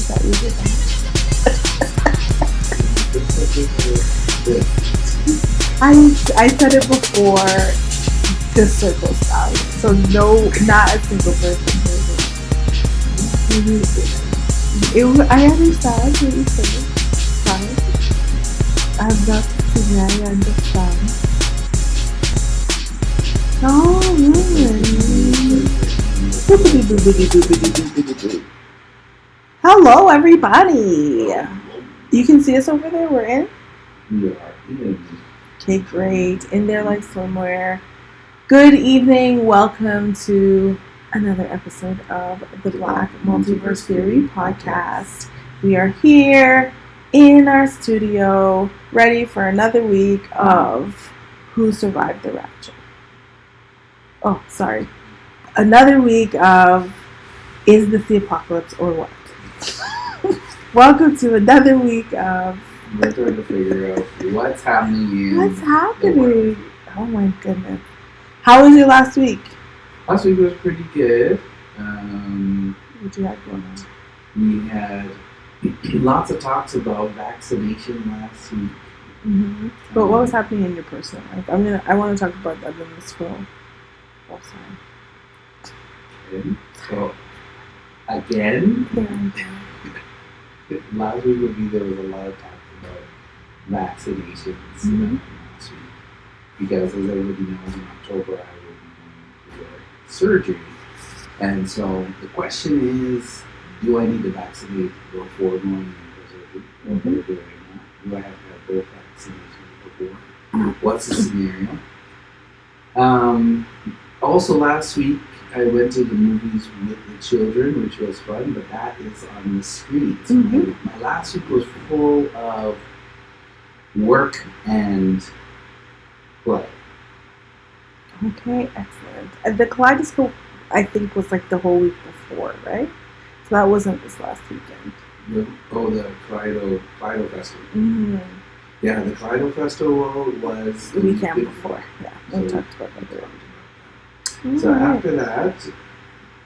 that you did. I said it before, the circle style. So no, not a single person heard it. I understand what you said. Fine. I'm not saying I understand. Oh, really? Hello, everybody. You can see us over there. We're in. We are in. Okay, great. In there, like somewhere. Good evening. Welcome to another episode of the Black Multiverse Theory podcast. We are here in our studio, ready for another week of Who Survived the Rapture. Oh, sorry. Another week of Is This the Apocalypse or What? Welcome to another week of... We're trying to figure out what's happening. What's happening? Oh my goodness. How was your last week? Last week was pretty good. What did you have going on? We had lots of talks about vaccination last week. Mm-hmm. But what was happening in your personal life? I want to talk about that in the scroll. Oh, sorry. Okay. So, again, last week there was a lot of talk about vaccinations last week. Because as everybody knows, in October I will be going for surgery. And so the question is, do I need to vaccinate before going for surgery? Or do I not? Do I have to have both vaccinations before? What's the scenario? Also last week I went to the movies with the children, which was fun, but that is on the screen. So my last week was full of work and play. Okay, excellent. The Kaleidoscope, I think, was like the whole week before, right? So that wasn't this last weekend. The Kaleido Festival. Mm-hmm. Yeah, the Kaleido Festival was the weekend before. Yeah, we talked about that. So after that,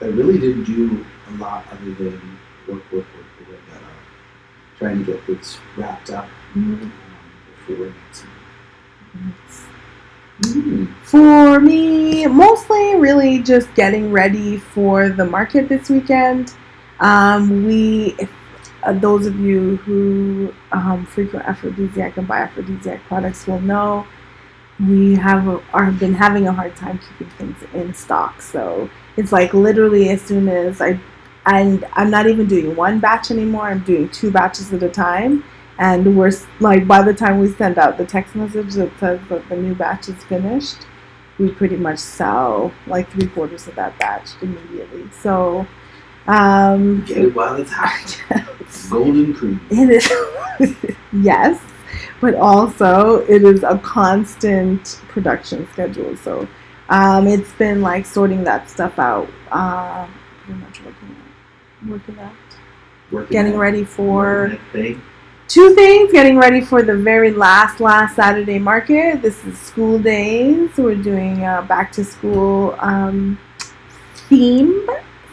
I really didn't do a lot other than work, trying to get things wrapped up before next week. For me, mostly really just getting ready for the market this weekend. Those of you who frequent aphrodisiac and buy aphrodisiac products will know we have been having a hard time keeping things in stock. So it's like literally as soon as I'm not even doing one batch anymore. I'm doing 2 batches at a time. And we're like, by the time we send out the text message that says that the new batch is finished, we pretty much sell like 3/4 of that batch immediately. So, get it while it's hot. Yes. Golden cream. It is, yes, but also it is a constant production schedule. So, it's been like sorting that stuff out. Pretty much getting ready for. 2 things, getting ready for the very last Saturday market. This is school days. We're doing back to school theme.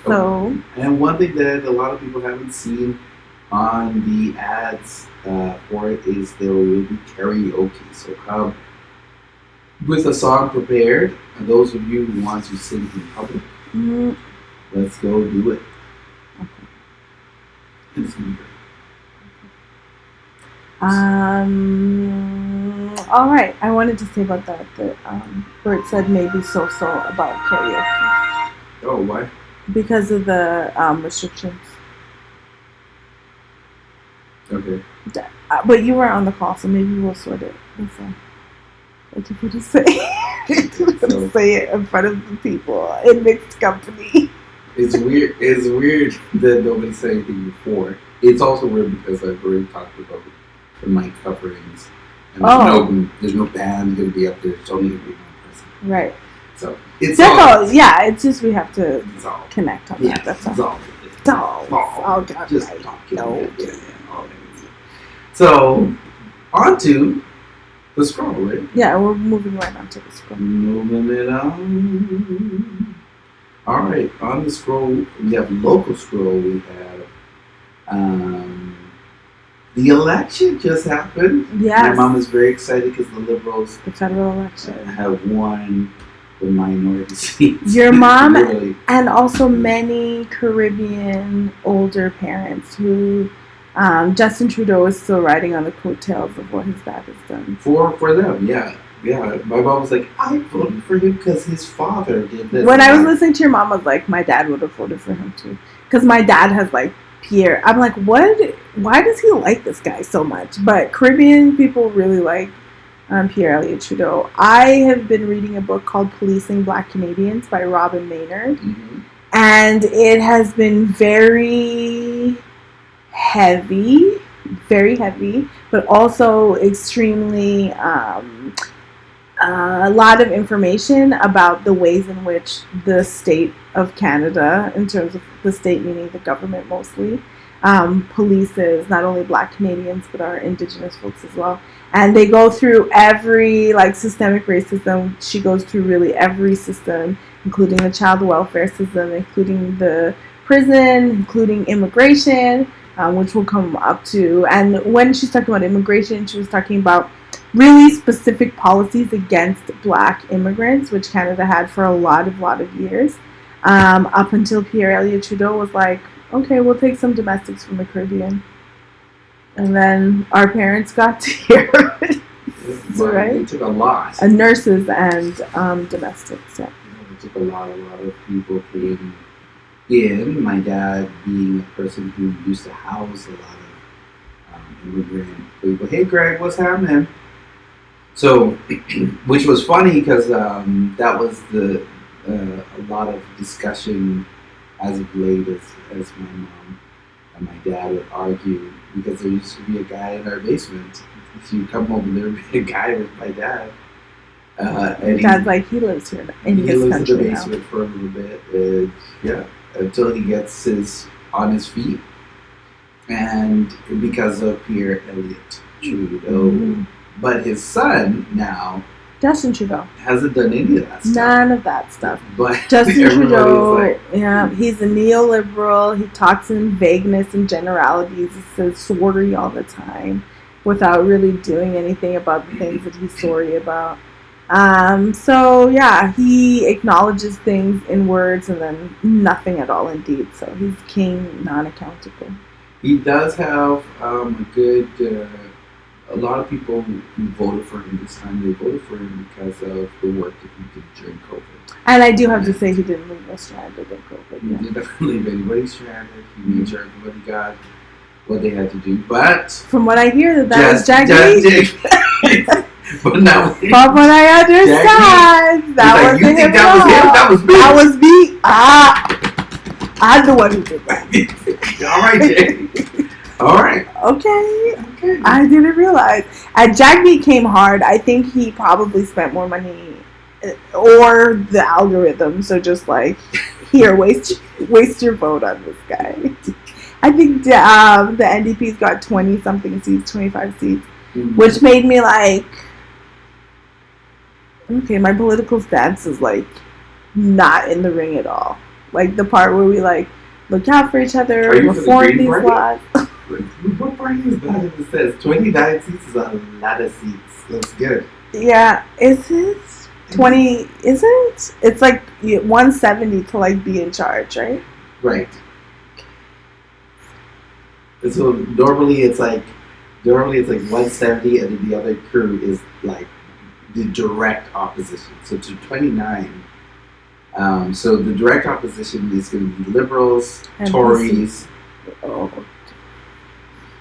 So, and one thing that a lot of people haven't seen on the ads for it is there will be karaoke. So come with a song prepared. And those of you who want to sing in public, let's go do it. Okay. It's going to be great. All right. I wanted to say about that Bert said maybe so about karaoke. Oh, why? Because of the restrictions. Okay. But you were on the call, so maybe we'll sort it. That's all. What you put to say? Say it in front of the people in mixed company. It's weird. It's weird that nobody said anything before. It's also weird because I've already talked about the mic coverings. And there's no band going to be up there. It's only going to be one person. Right. So it's all. Yeah, it's just we have to connect on that. That's all. It's all. Just talking. No. So on to the scroll, right? Yeah, we're moving right on to the scroll. Moving it on. All right, on the scroll, we have local scroll. We have The election just happened. Yes. My mom is very excited because the Liberals, the federal election, have won the minority seats. Your mom Really. and also many Caribbean older parents who Justin Trudeau is still riding on the coattails of what his dad has done. For them, yeah. Yeah, my mom was like, I voted for him because his father did this. When I was listening to your mom, I was like, my dad would have voted for him too. Because my dad has like Pierre. I'm like, what? Why does he like this guy so much? But Caribbean people really like Pierre Elliott Trudeau. I have been reading a book called Policing Black Canadians by Robin Maynard. Mm-hmm. And it has been very heavy, but also extremely a lot of information about the ways in which the state of Canada, in terms of the state meaning the government mostly, polices not only Black Canadians but our Indigenous folks as well. And they go through every systemic racism. She goes through really every system, including the child welfare system, including the prison, including immigration, which we'll come up to. And when she's talking about immigration, she was talking about really specific policies against Black immigrants, which Canada had for a lot of years, up until Pierre Elliott Trudeau was like, okay, we'll take some domestics from the Caribbean. And then our parents got to hear it. Right? It took a lot. Nurses and domestics, yeah. It took a lot of people came in. My dad being a person who used to house a lot of immigrant people. Hey, Greg, what's happening? So, which was funny because that was a lot of discussion as of late as my mom and my dad would argue, because there used to be a guy in our basement. If you come home, there would be a guy with my dad. And Dad's like, he lives here in this country now. He lives in the basement for a little bit, until he gets on his feet. And because of Pierre Elliott Trudeau. Mm-hmm. But his son now, Justin Trudeau, hasn't done any of that stuff. None of that stuff. But Justin Trudeau, he's a neoliberal. He talks in vagueness and generalities. He says sorry all the time without really doing anything about the things that he's sorry about. He acknowledges things in words and then nothing at all in deed. So he's king non-accountable. He does have a lot of people who voted for him this time, they voted for him because of the work that he did during COVID. And I do have to say, he didn't leave us stranded in COVID. He didn't leave anybody stranded. He made sure everybody got what they had to do. But from what I hear, that was Jagmeet. But now, from what I understand, that wasn't him. That was me. That was me. I'm the one who did that. All right, Jay. All right. Okay. I didn't realize. And Jagmeet came hard. I think he probably spent more money, or the algorithm. So just like, here, waste your vote on this guy. I think the NDP's got 20-something seats, 25 seats, which made me like, okay, my political stance is like not in the ring at all. Like the part where we like look out for each other, reform these laws. What party is that? It says 29 seats is a lot of seats. That's good. Yeah, is it 20? Is it? It's like 170 to like be in charge, right? Right. So normally it's like 170, and then the other crew is like the direct opposition. So to 29. So the direct opposition is going to be Liberals, and Tories. Oh.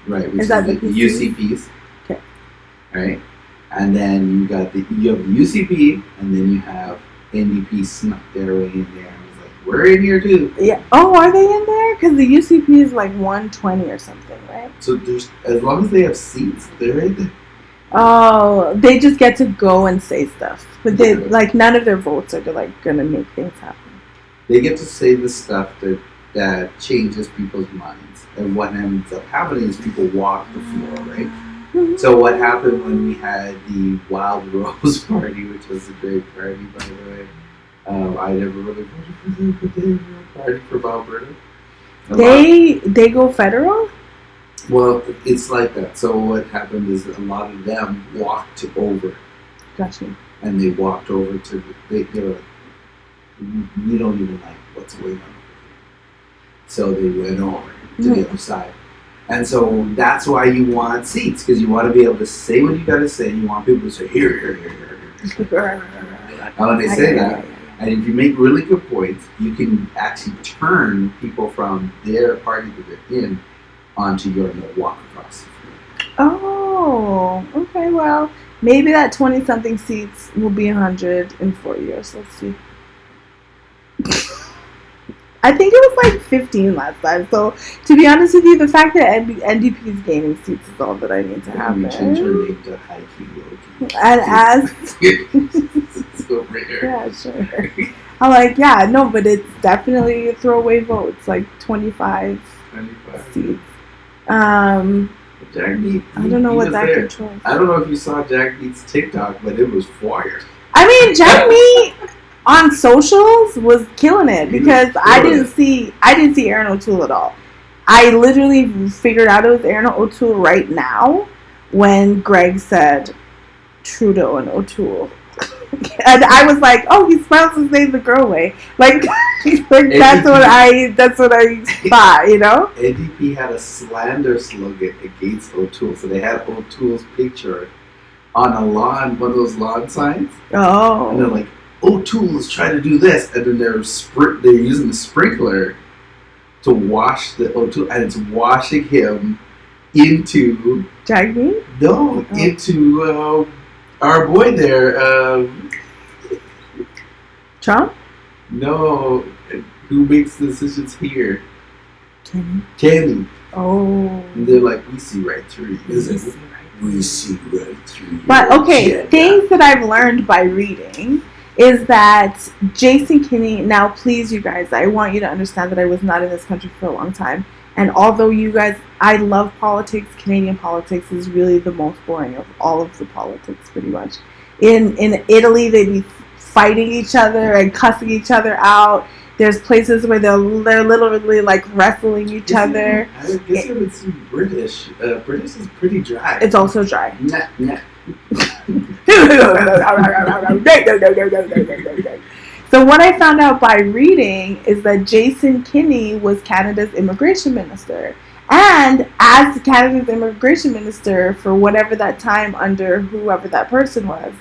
Right, which is the UCPs. Okay. Right? And then you have the UCP, and then you have NDP snuck their way in there. I was like, we're in here too. Yeah. Oh, are they in there? Because the UCP is like 120 or something, right? So as long as they have seats, they're in there. Oh, they just get to go and say stuff, but they none of their votes are gonna make things happen. They get to say the stuff that changes people's minds. And what ends up happening is people walk the floor, right? Mm-hmm. So what happened when we had the Wild Rose Party, which was a great party, by the way. I never really voted for them, but they were a party for Alberta. They go federal? Well, it's like that. So what happened is a lot of them walked over. Gotcha. And they walked over to they were like, we don't even like what's going on over here. So they went over to the other side. And so that's why you want seats, because you want to be able to say what you got to say. You want people to say, here. And when they say that, and if you make really good points, you can actually turn people from their party that they're in onto your and they'll walk across. Oh, okay. Well, maybe that 20-something seats will be 100 in 4 years. Let's see. I think it was like 15 last time. So, to be honest with you, the fact that NDP is gaining seats is all that I need to happen. We change our name to High Key Low Key. And as it's over here. Yeah, sure. I'm like, yeah, no, but it's definitely a throwaway vote. It's like 25 seats. Jack Beat, I don't know what that controls. I don't know if you saw Jack Beat's TikTok, but it was fire. I mean, Jack Beat on socials was killing it because I didn't see Aaron O'Toole at all. I literally figured out it was Aaron O'Toole right now when Greg said Trudeau and O'Toole. And I was like, oh, he spells his name the girl way. Like that's what I thought, you know? NDP had a slander slogan against O'Toole. So they had O'Toole's picture on a lawn, one of those lawn signs. Oh. And they're like, O'Toole is trying to do this, and then they're using the sprinkler to wash the O'Toole, and it's washing him into Jack Beat? No, into our boy there, Trump? No, who makes the decisions here? Kenny. Oh. And they're like, we see right through you. We see right through you. But okay, things that I've learned by reading is that Jason Kinney, now please you guys, I want you to understand that I was not in this country for a long time. And although you guys, I love politics, Canadian politics is really the most boring of all of the politics pretty much. In Italy, they'd be fighting each other and cussing each other out. There's places where they're literally like wrestling each other. I guess I would see British. British is pretty dry. It's also dry. Nah. So what I found out by reading is that Jason Kinney was Canada's immigration minister. And as Canada's immigration minister for whatever that time under whoever that person was.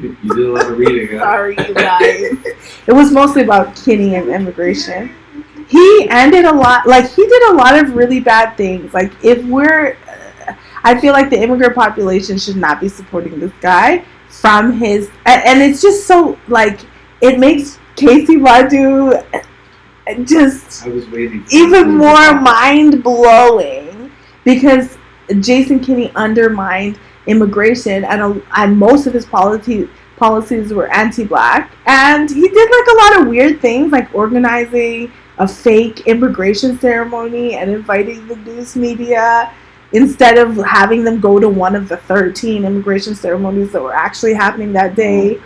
You did a lot of reading. Sorry, you guys. It was mostly about Kinney and immigration. He did a lot of really bad things. Like I feel like the immigrant population should not be supporting this guy from his, and it's just so like it makes Casey Badu just even more mind blowing because Jason Kinney undermined immigration and most of his policies were anti-black, and he did like a lot of weird things like organizing a fake immigration ceremony and inviting the news media instead of having them go to one of the 13 immigration ceremonies that were actually happening that day.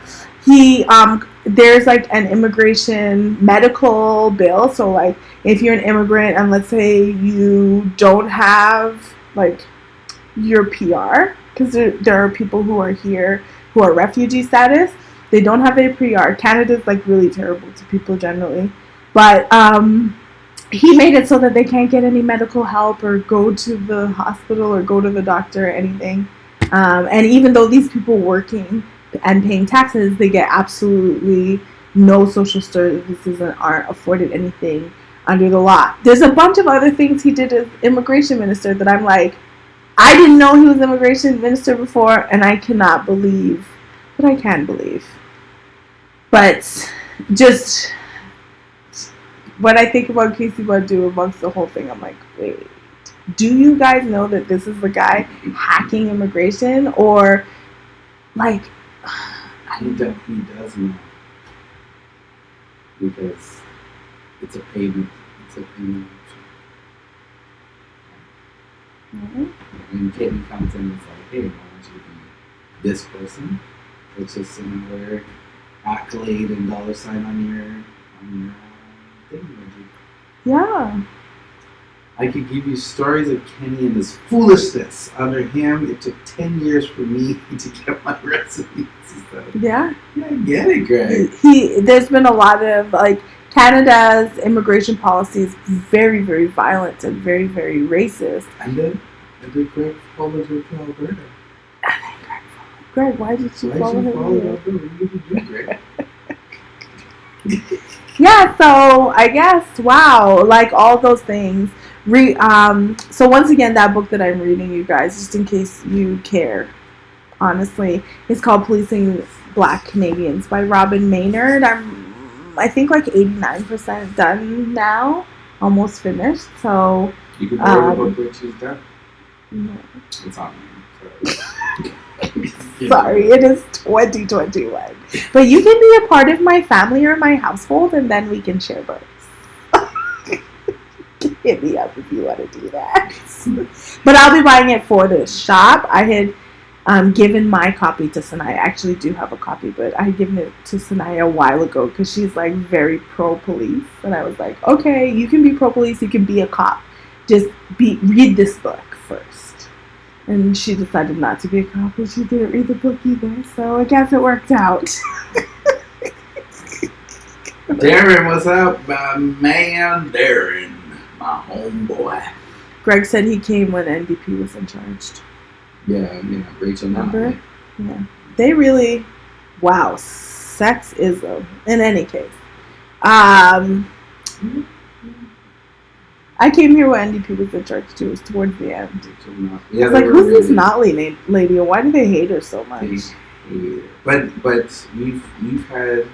There's like an immigration medical bill, so like if you're an immigrant and let's say you don't have like your PR, because there are people who are here who are refugee status, they don't have a PR. Canada's like really terrible to people generally, but he made it so that they can't get any medical help or go to the hospital or go to the doctor or anything. And even though these people working and paying taxes, they get absolutely no social services and aren't afforded anything under the law. There's a bunch of other things he did as immigration minister that I'm like, I didn't know he was immigration minister before, and I cannot believe, but I can believe. But just when I think about Casey Badu amongst the whole thing, I'm like, wait, do you guys know that this is the guy hacking immigration? Or, like, he does know. Because it's a payment. Mm-hmm. And Katie comes in and is like, hey, why don't you be this person? It's just another accolade and dollar sign on your thing. Yeah. I could give you stories of Kenny and his foolishness. Under him, it took 10 years for me to get my recipes. Yeah. I get it, Greg. There's been a lot of, like, Canada's immigration policy is very, very violent and very, very racist. And then Greg followed her to Alberta. Greg, why did you follow her? What did you do, Greg? Yeah, so I guess, wow, like all those things. So once again, that book that I'm reading, you guys, just in case you care, honestly, it's called Policing Black Canadians by Robin Maynard. I think like 89% done now, almost finished. So you can borrow the book when she's done. No. It's on me. Sorry, it is 2021. But you can be a part of my family or my household, and then we can share books. Hit me up if you want to do that. But I'll be buying it for the shop. I had given my copy to Sanaya. I actually do have a copy, but I had given it to Sanaya a while ago because she's like very pro-police. And I was like, okay, you can be pro-police, you can be a cop. Just read this book first. And she decided not to be a cop, and she didn't read the book either. So I guess it worked out. Darren, what's up, my man? Darren, my homeboy. Greg said he came when NDP was in charge. Yeah, Rachel. Remember? Yeah. They really, wow, sexism. In any case. I came here when NDP was in charge too. It was towards the end. Yeah, it's like, who's this Notley lady, and why do they hate her so much? But we've had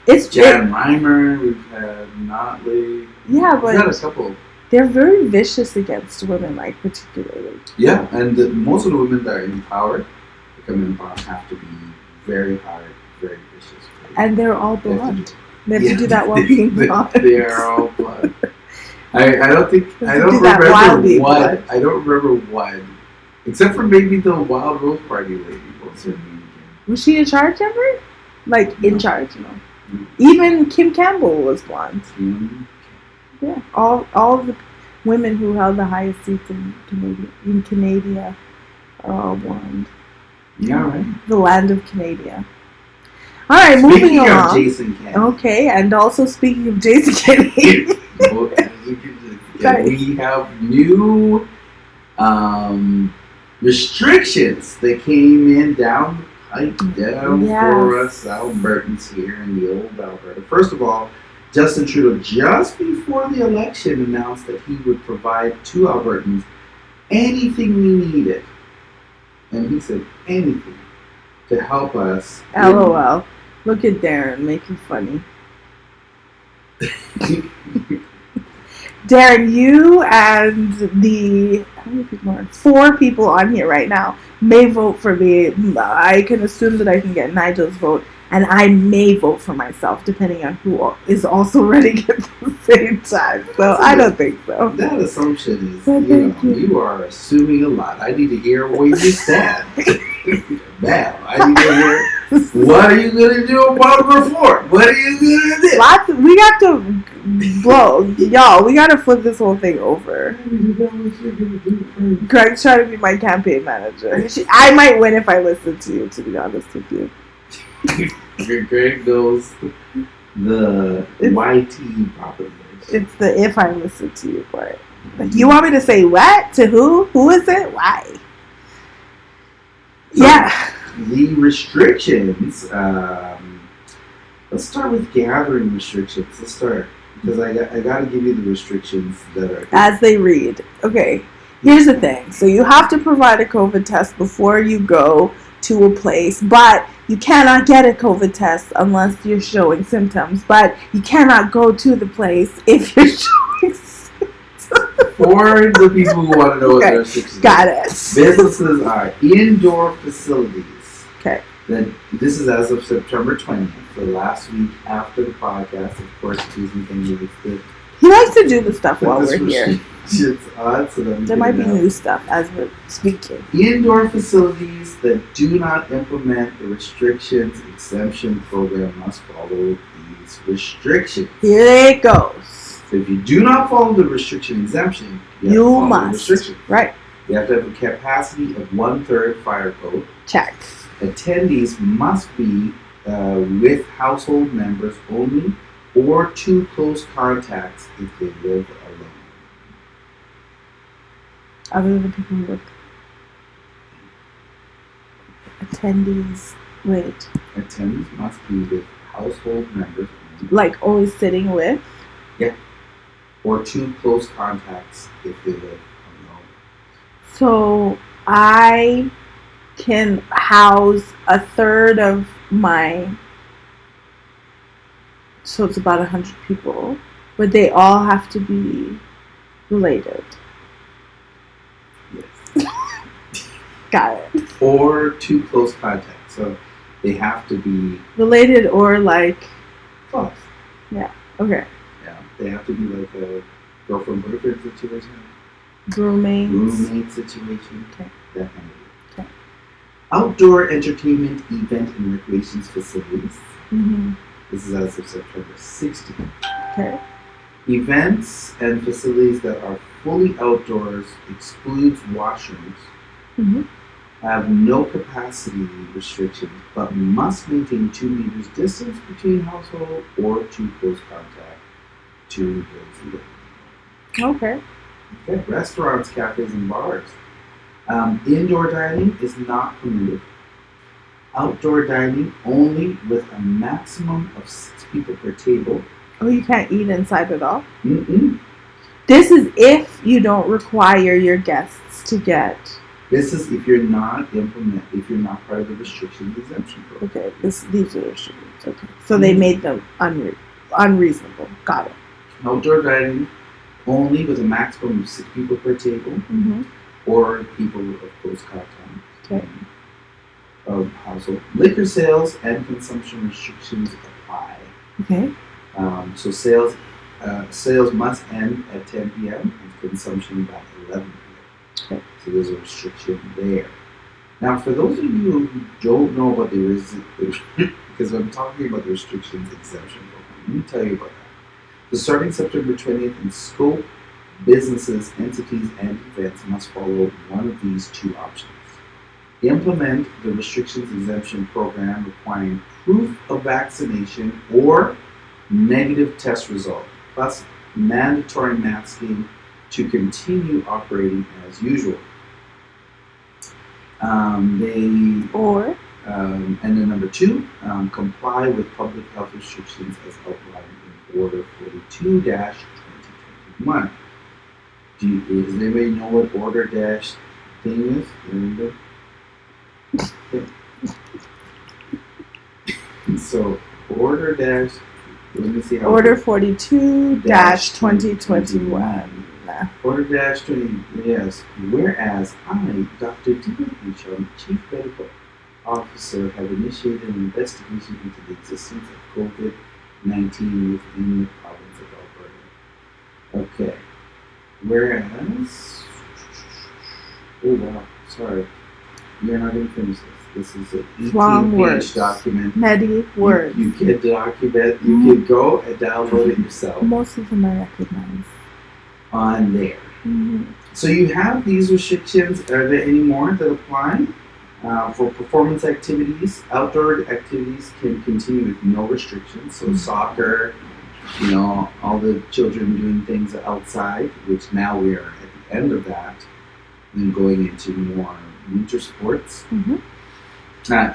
Jan Reimer, we've had Notley. Yeah, but we've had a couple. They're very vicious against women, like particularly. Yeah, and most of the women that are in power, that come in power, have to be very hard, very vicious. And they're all blonde. They have to do that while being blonde. They are all blonde. I don't remember what, except for maybe the Wild Rose Party lady. What's her name again? Was she in charge ever? Like, in charge, no. Even Kim Campbell was blonde. Yeah, all of the women who held the highest seats in Canada are all blonde. Yeah, right. The land of Canada. All right, moving along. Speaking of Jason Kennedy. Okay, and also speaking of Jason Kennedy. We have new restrictions that came in down the pipe for us Albertans here in the old Alberta. First of all, Justin Trudeau, just before the election, announced that he would provide to Albertans anything we needed. And he said anything to help us. LOL. Look at Darren making funny. Darren, you and how many people are? 4 people on here right now may vote for me. I can assume that I can get Nigel's vote, and I may vote for myself, depending on who is also running at the same time. So I don't think so. That assumption is, you are assuming a lot. I need to hear where you stand. Ma'am, I need to hear, what are you going to do about reform? What are you going to do? We got to y'all, we got to flip this whole thing over. Greg's trying to be my campaign manager. I might win if I listen to you, to be honest with you. Greg knows the YT proposition. It's the if I listen to you part. You want me to say what? To who? Who is it? Why? So, yeah. The restrictions. Let's start with gathering restrictions. Let's start. Because I got to give you the restrictions that are... As they read. Okay. Here's the thing. So you have to provide a COVID test before you go to a place, but you cannot get a COVID test unless you're showing symptoms, but you cannot go to the place if you're showing symptoms. For the people who want to know what their restrictions got it. Businesses are indoor facilities. Okay. Then this is as of September 20th, the last week after the podcast. Of course, Jason can use it. He likes to do the stuff while we're here. So there might be new stuff as we're speaking. Indoor facilities that do not implement the restrictions exemption program must follow these restrictions. Here it goes. So if you do not follow the restriction exemption, you You have to follow the must. restriction. Right. You have to have a capacity of 1/3 fire code. Check. Attendees must be with household members only or 2 close contacts if they live alone. Other than people with attendees. Wait. Attendees must be with household members only Like always sitting with? or 2 close contacts if they live alone. So I can house a third of my, so it's about 100 people, but they all have to be related. Yes. Got it. Or 2 close contacts. So they have to be Related or like, close. okay, Yeah. They have to be like a girlfriend-boyfriend situation, roommates. roommate situation, Okay. that kind of thing. Okay. Outdoor entertainment, event, and recreations facilities. Mm-hmm. This is as of September 16th. Okay. Events and facilities that are fully outdoors excludes washrooms, Mm-hmm. have no capacity restrictions, but must maintain 2 meters distance between household or 2 close contact to those living. Okay. Okay. Restaurants, cafes, and bars. Indoor dining is not permitted. Outdoor dining only with a maximum of 6 people per table. Oh, you can't eat inside at all? Mm-mm. This is if you don't require your guests to get. This is if you're not part of the restrictions exemption program. Okay, these are the restrictions. Okay, so they made them unreasonable. Got it. Outdoor dining only with a maximum of 6 people per table Mm-hmm. or people of close contact Okay. of household. Liquor sales and consumption restrictions apply. Okay. So sales must end at 10 p.m. and consumption by 11 p.m. Okay. So there's a restriction there. Now, for those of you who don't know about because I'm talking about the restrictions exemption program, let me tell you about that. So starting September 20th, in scope, businesses, entities, and events must follow one of these 2 options. Implement the restrictions exemption program requiring proof of vaccination or negative test result, plus mandatory masking to continue operating as usual. And then number 2, comply with public health restrictions as outlined in Order 42-2021. Does anybody know what Order dash thing is? Anybody? So Order dash. Let me see how. Order 42-2021. Order dash 20. Yes. Whereas I, Dr. Timothy Mitchell, Chief Medical Officer, have initiated an investigation into the existence of COVID-19 within the province of Alberta. Okay. Whereas. Oh wow. Sorry. You're not going to finish this. This is an 18-page document. Many words. You can document. You can go and download it yourself. Most of them I recognize. On there. Mm-hmm. So you have these restrictions. Are there any more that apply? For performance activities, outdoor activities can continue with no restrictions. So soccer, all the children doing things outside, which now we are at the end of that, and going into more winter sports. Mm-hmm.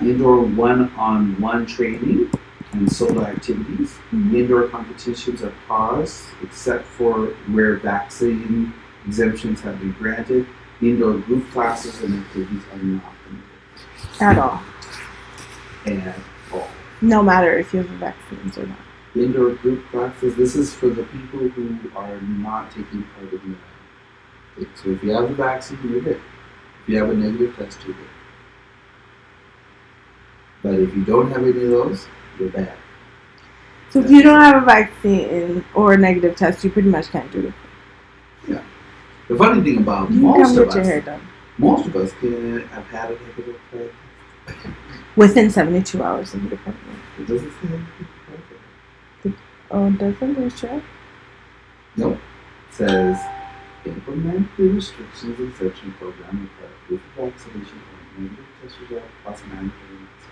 Indoor one-on-one training and solo activities. Mm-hmm. Indoor competitions are paused except for where vaccine exemptions have been granted. Indoor group classes and activities are not permitted. At all. At all. No matter if you have the vaccines or not. Indoor group classes, this is for the people who are not taking part in the. So if you have the vaccine, you're good. If you have a negative test, you're good. But if you don't have any of those, you're bad. So if you don't have a vaccine or a negative test, you pretty much can't do it. Yeah. The funny thing about you most can of come get us, your hair done. Most of us can have had a negative test. Within 72 hours of the appointment. It doesn't say anything. Oh, doesn't it, Chef? says, implement the restrictions and searching program with proof of vaccination or negative test result plus mandatory mask.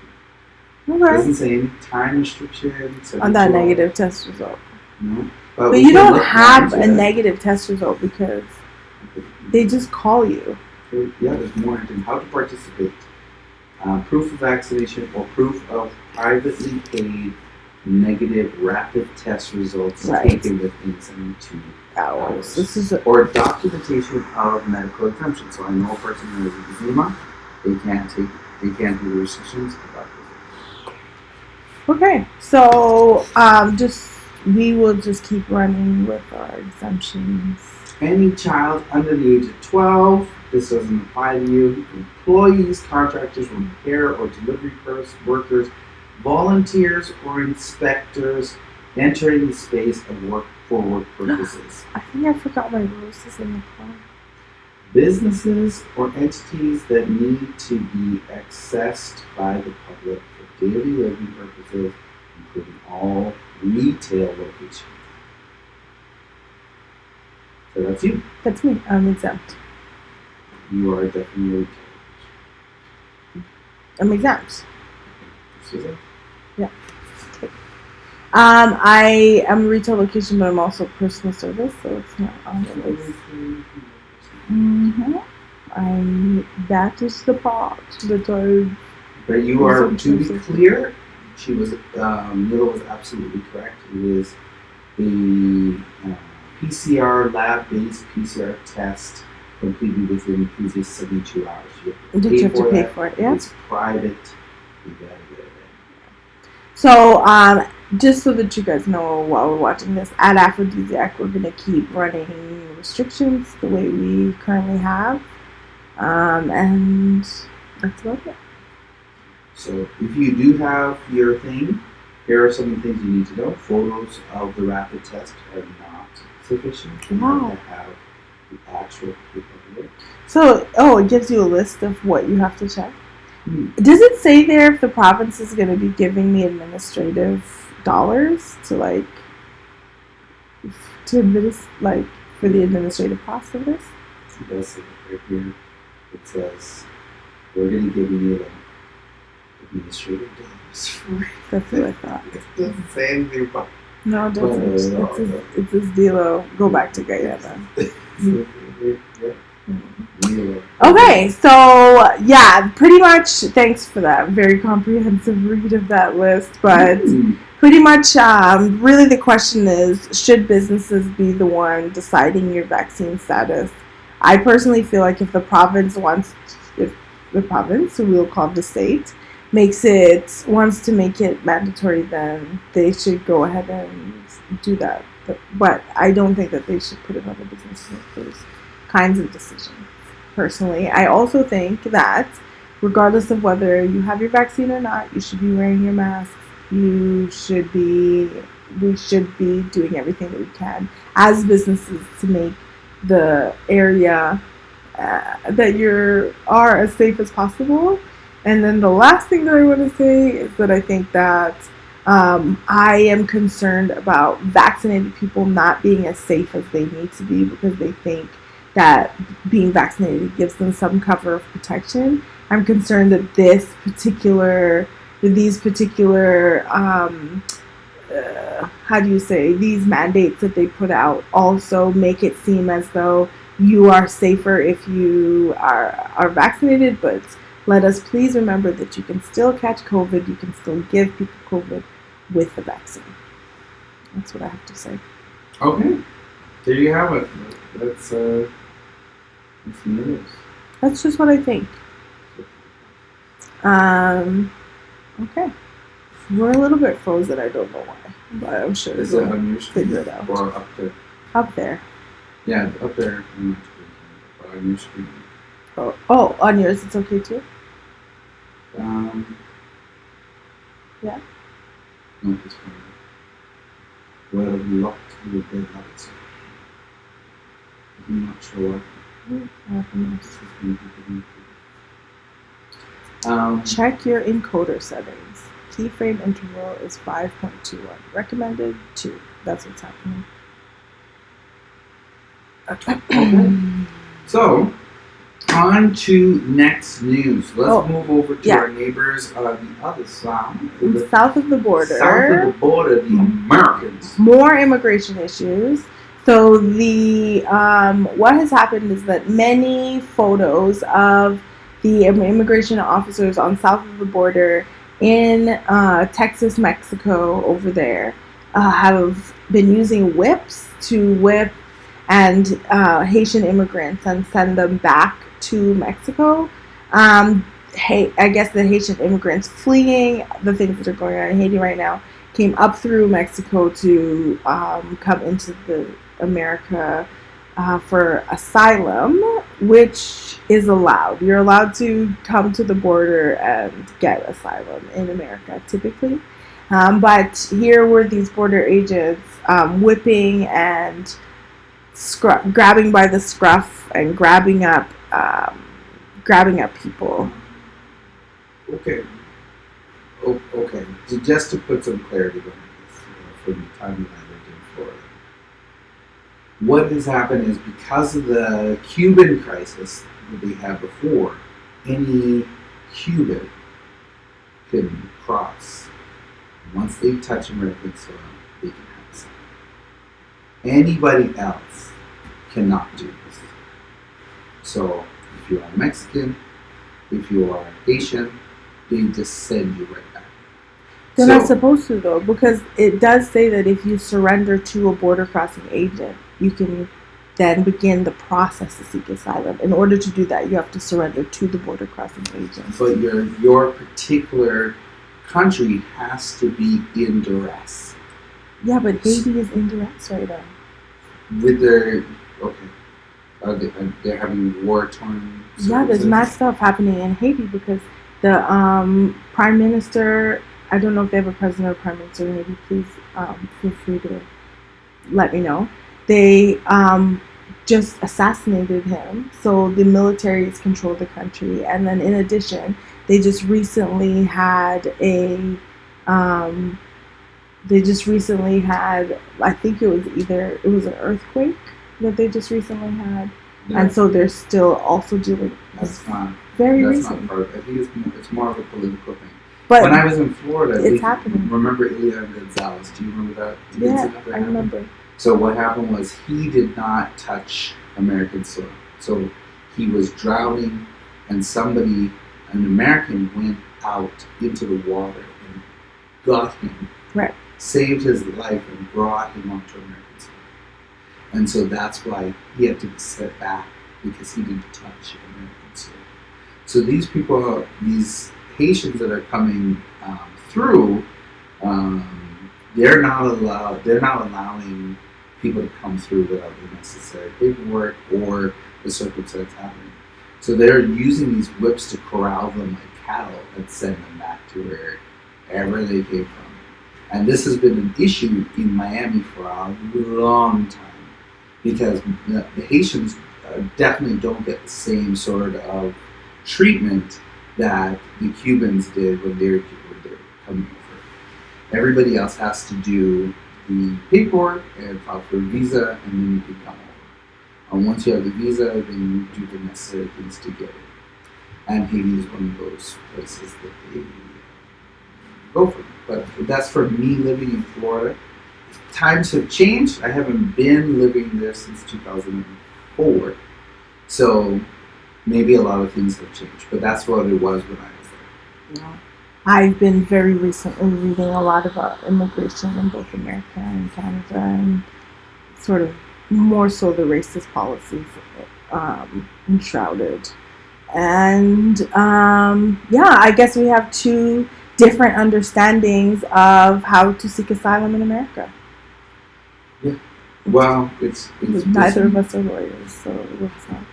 It doesn't say any time restrictions. On that negative test result. No. But you don't have a negative test result because they just call you. Yeah, there's more in how to participate. Proof of vaccination or proof of privately paid negative rapid test results taken within 72 hours. This is or documentation of medical exemption. So I know a person who has eczema, they can't do the restrictions about this. Okay, so we will just keep running with our exemptions. Any child under the age of 12, this doesn't apply to you. Employees, contractors, repair or delivery workers, volunteers or inspectors entering the space of work for work purposes. I think I forgot my roses in the car. Businesses or entities that need to be accessed by the public for daily living purposes, including all retail locations. So that's you. That's me. I'm exempt. You are definitely I'm exempt. Susan? Yeah. Okay. I am a retail location, but I'm also personal service, so it's not on the list. That is the part that I. But you are, to be clear, she was, Mila was absolutely correct. It is the PCR, lab-based PCR test completed within the previous 72 hours. You have to pay for it. Yeah. It's private. You gotta get it in. So, just so that you guys know while we're watching this, at Aphrodisiac, we're going to keep running restrictions the way we currently have. And that's about it. So, if you do have your thing, here are some of the things you need to know. Photos of the rapid test are not sufficient. You have to have the actual proof of it. So, it gives you a list of what you have to check. Does it say there if the province is going to be giving me administrative dollars to for the administrative cost of this? It does say right here. It says we're going to give you the administrative dollars for it. That's what I thought. It doesn't say anything about. No, it doesn't. It's this deal. Go back to Guyana. Okay, so yeah, pretty much thanks for that very comprehensive read of that list, but pretty much really the question is, should businesses be the one deciding your vaccine status? I personally feel like if the province, who we'll call the state, wants to make it mandatory, then they should go ahead and do that. But I don't think that they should put it on the business to make those kinds of decisions. Personally, I also think that regardless of whether you have your vaccine or not, you should be wearing your masks. We should be doing everything that we can as businesses to make the area that you are as safe as possible. And then the last thing that I want to say is that I think that I am concerned about vaccinated people not being as safe as they need to be because they think that being vaccinated gives them some cover of protection. I'm concerned that these particular these mandates that they put out also make it seem as though you are safer if you are vaccinated, but let us please remember that you can still catch COVID, you can still give people COVID with the vaccine. That's what I have to say. Okay. There you have it. That's just what I think. Okay. We're a little bit frozen, I don't know why. But I'm sure we'll figure it out. Or up there? Up there. Yeah, up there. On your screen. Oh, on yours it's okay too? Yeah. No, it's fine. Well, you locked your dead lights. I'm not sure what. Check your encoder settings. Keyframe interval is 5.21. Recommended 2. That's what's happening. Okay. So, on to next news. Let's move over to our neighbors on the other side. South of the border. South of the border, the Americans. More immigration issues. So what has happened is that many photos of the immigration officers on south of the border in Texas, Mexico, over there, have been using whips to whip and Haitian immigrants and send them back to Mexico. I guess the Haitian immigrants fleeing the things that are going on in Haiti right now came up through Mexico to come into America for asylum, which is allowed. You're allowed to come to the border and get asylum in America, typically. But here were these border agents whipping and grabbing by the scruff and grabbing up people. Okay. Okay. So just to put some clarity on this, from the time that I lived in Florida, what has happened is because of the Cuban crisis that they had before, any Cuban can cross. Once they touch American soil, they can have asylum. Anybody else cannot do this. So if you are Mexican, if you are Haitian, they just send you right back. They're not supposed to, though, because it does say that if you surrender to a border crossing agent, you can then begin the process to seek asylum. In order to do that, you have to surrender to the border crossing agent. But your particular country has to be in duress. Yeah, but Haiti is in duress right now. With their they're having war-torn. Yeah, there's mad stuff happening in Haiti because the prime minister. I don't know if they have a president or prime minister. Maybe please feel free to let me know. They just assassinated him, so the military has controlled the country. And then in addition, they just recently had I think it was an earthquake that they just recently had. Yeah. And so they're still also dealing. That's not recent. Not part of it. I think it's more of a political thing. But when I was in Florida, it's happening. Remember Ilya Gonzalez? Do you remember that? Yeah, I remember. So what happened was he did not touch American soil. So he was drowning, and an American, went out into the water and got him, right, saved his life, and brought him onto American soil. And so that's why he had to be set back, because he didn't touch American soil. So these people, these Haitians that are coming through, they're not allowing people to come through without the necessary paperwork or the circumstance happening. So they're using these whips to corral them like cattle and send them back to wherever they came from. And this has been an issue in Miami for a long time, because the Haitians definitely don't get the same sort of treatment that the Cubans did when they were coming over. Everybody else has to do the paperwork and file for a visa, and then you can come over. And once you have the visa, then you do the necessary things to get it. And Haiti is one of those places that they go for. But that's for me living in Florida. Times have changed. I haven't been living there since 2004. So maybe a lot of things have changed. But that's what it was when I was there. Yeah. I've been very recently reading a lot about immigration in both America and Canada, and sort of more so the racist policies enshrouded. And I guess we have two different understandings of how to seek asylum in America. Yeah. Well, it's neither of us are lawyers, so it works out.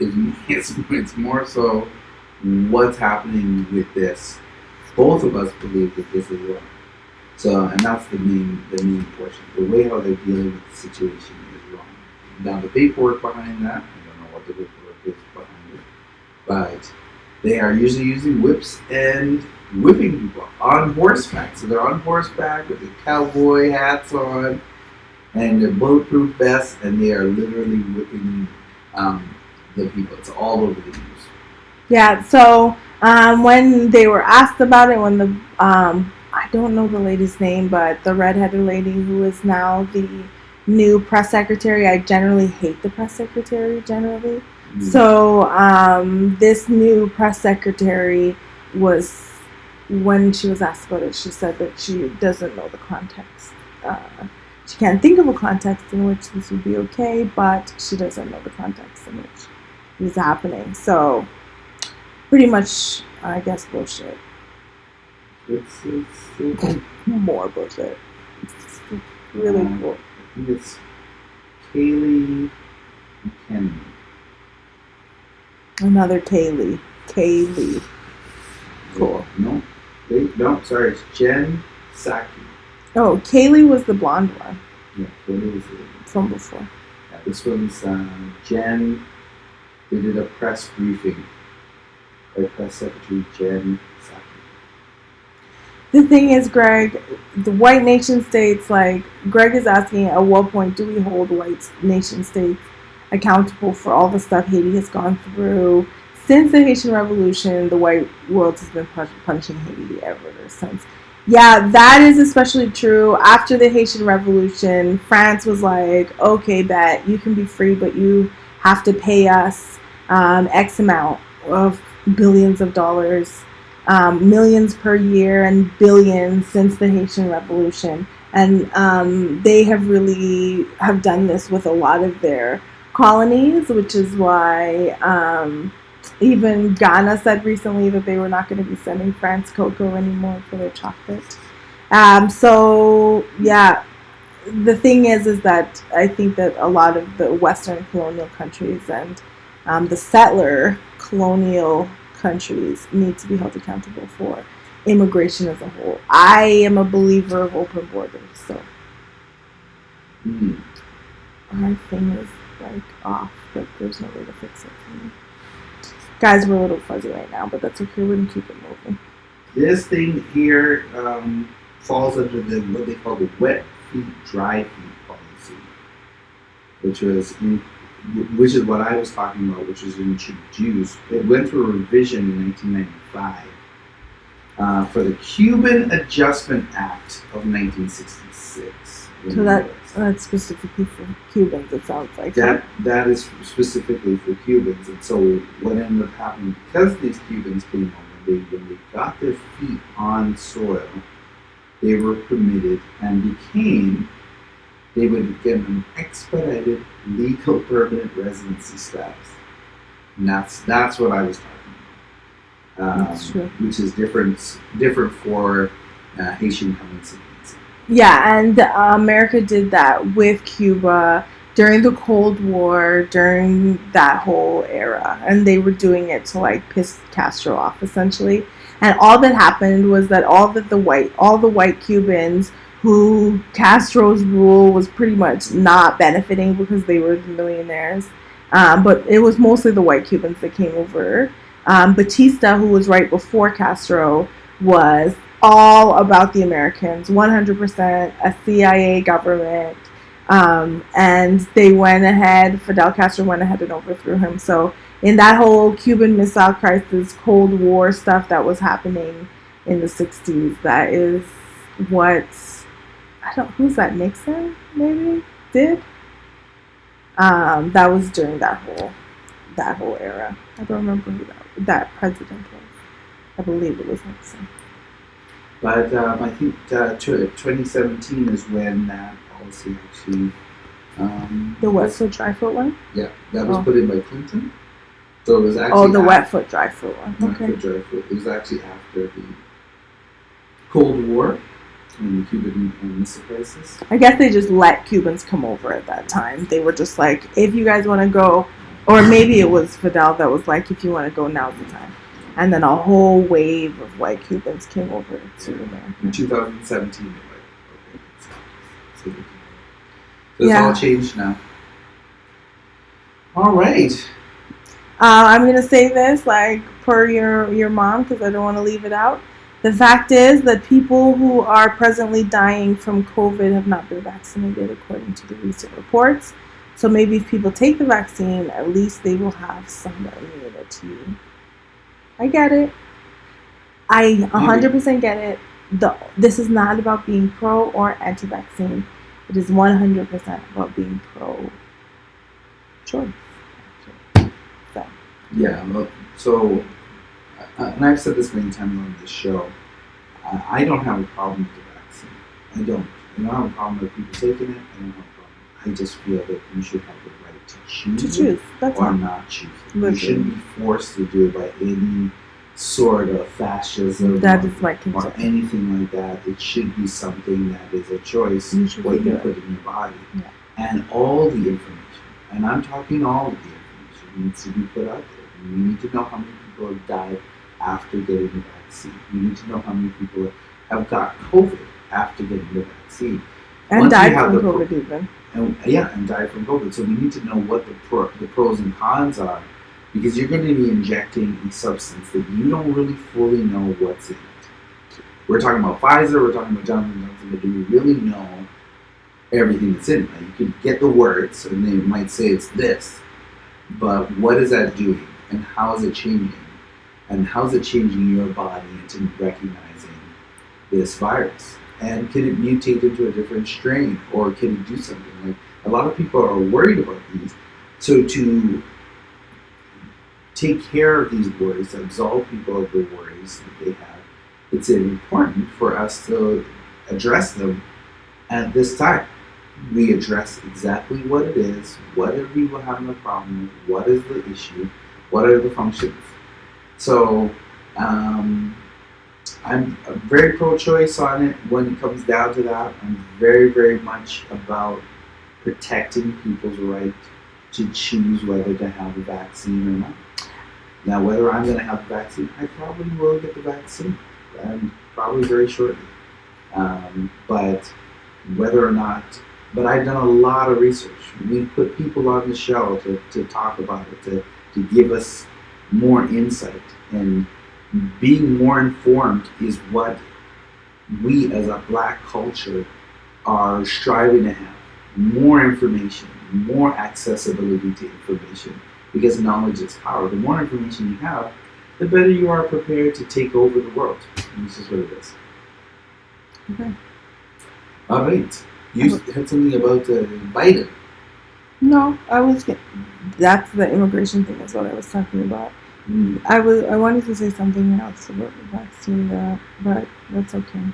It's more so what's happening with this. Both of us believe that this is wrong. So, and that's the main portion. The way how they're dealing with the situation is wrong. Now, the paperwork behind that, I don't know what the paperwork is behind it, but they are usually using whips and whipping people on horseback. So they're on horseback with their cowboy hats on and their bulletproof vests, and they are literally whipping the people. It's all over the news. Yeah, so when they were asked about it, when the I don't know the lady's name, but the redheaded lady who is now the new press secretary. I generally hate the press secretary generally. So this new press secretary was, when she was asked about it, she said that she doesn't know the context. She can't think of a context in which this would be okay, but she doesn't know the context in which it is happening. So pretty much, I guess, bullshit. It's More bullshit. It's really cool. I think it's Kaylee McKinney. Another Kaylee. Kaylee. Cool. No, sorry, it's Jen Psaki. Oh, Kaylee was the blonde one. Yeah, Kaylee was from before. Yeah, this one's Jen. They did a press briefing by Press Secretary Jen Psaki. The thing is, Greg, the white nation states, like, Greg is asking at what point do we hold white nation states accountable for all the stuff Haiti has gone through? Since the Haitian Revolution, the white world has been punishing Haiti ever since. Yeah, that is especially true. After the Haitian Revolution, France was like, okay, bet, you can be free, but you have to pay us X amount of billions of dollars. Millions per year and billions since the Haitian Revolution, and they have really have done this with a lot of their colonies, which is why even Ghana said recently that they were not going to be sending France cocoa anymore for their chocolate. So yeah, the thing is that I think that a lot of the Western colonial countries and the settler colonial countries need to be held accountable for immigration as a whole. I am a believer of open borders, so our thing is like off, but there's no way to fix it for me. Guys, we're a little fuzzy right now, but that's okay. We're gonna keep it moving. This thing here falls under the what they call the wet feet, dry feet policy, which is what I was talking about, which was introduced. It went through a revision in 1995 for the Cuban Adjustment Act of 1966. So that's specifically for Cubans, it sounds like. That is specifically for Cubans. And so what ended up happening, because these Cubans came over, when they got their feet on soil, they were permitted and they would get an expedited legal permanent residency status. And that's what I was talking about. That's true. Which is different for Haitian coming citizens. Yeah, and America did that with Cuba during the Cold War, during that whole era. And they were doing it to like piss Castro off essentially. And all that happened was that all the white Cubans who Castro's rule was pretty much not benefiting because they were the millionaires. But it was mostly the white Cubans that came over. Batista, who was right before Castro, was all about the Americans, 100%, a CIA government. And they went ahead, Fidel Castro went ahead and overthrew him. So in that whole Cuban Missile Crisis, Cold War stuff that was happening in the 60s, that is what, who's that, Nixon maybe did? That was during that whole era. I don't remember who that president was. I believe it was Nixon. But I think 2017 is when that policy actually... the wet foot, dry foot one? Yeah, that was put in by Clinton. So it was actually... the wet foot, dry foot one. Okay. Wet foot, dry foot. It was actually after the Cold War and the Cuban Missile Crisis. I guess they just let Cubans come over at that time. They were just like, if you guys want to go... Or maybe it was Fidel that was like, if you want to go, now's the time. And then a whole wave of white Cubans came over to America. In 2017, so it's all changed now. All right. I'm going to say this, like, per your mom, because I don't want to leave it out. The fact is that people who are presently dying from COVID have not been vaccinated, according to the recent reports. So maybe if people take the vaccine, at least they will have some immunity. I get it. I 100% get it. This is not about being pro or anti-vaccine. It is 100% about being pro-choice. So. Yeah, so, and I've said this many times on this show, I don't have a problem with the vaccine. I don't have a problem with people taking it. I don't have a problem. I just feel that you should have the right to choose That's or all. not choose it. You shouldn't be forced to do it by any sort of fascism that is my concern. or anything like that. It should be something that is a choice, what you put in your body. Yeah. And all the information, and I'm talking all of the information, needs to be put out there. We need to know how many people have died after getting the vaccine. We need to know how many people have got COVID after getting the vaccine. And died from COVID even. And died from COVID. So we need to know what the pros and cons are, because you're going to be injecting a substance that you don't really fully know what's in it. We're talking about Pfizer, we're talking about Johnson & Johnson, but do you really know everything that's in it? Now, you can get the words, and they might say it's this, but what is that doing, and how is it changing? And how is it changing your body into recognizing this virus? And can it mutate into a different strain, or can it do something? Like, a lot of people are worried about these. So to take care of these worries, absolve people of the worries that they have, it's important for us to address them at this time. We address exactly what it is, what are people having a problem with, what is the issue, what are the functions. So I'm very pro-choice on it when it comes down to that. I'm very, very much about protecting people's right to choose whether to have a vaccine or not. Now, whether I'm going to have the vaccine, I probably will get the vaccine, probably very shortly. But whether or not, but I've done a lot of research. We put people on the show to talk about it, to give us more insight. And being more informed is what we as a Black culture are striving to have. More information, more accessibility to information, because knowledge is power. The more information you have, the better you are prepared to take over the world. And this is what it is. Okay. All right. You had something about Biden. No, that's the immigration thing is what I was talking about. I wanted to say something else about the vaccine, but that's okay.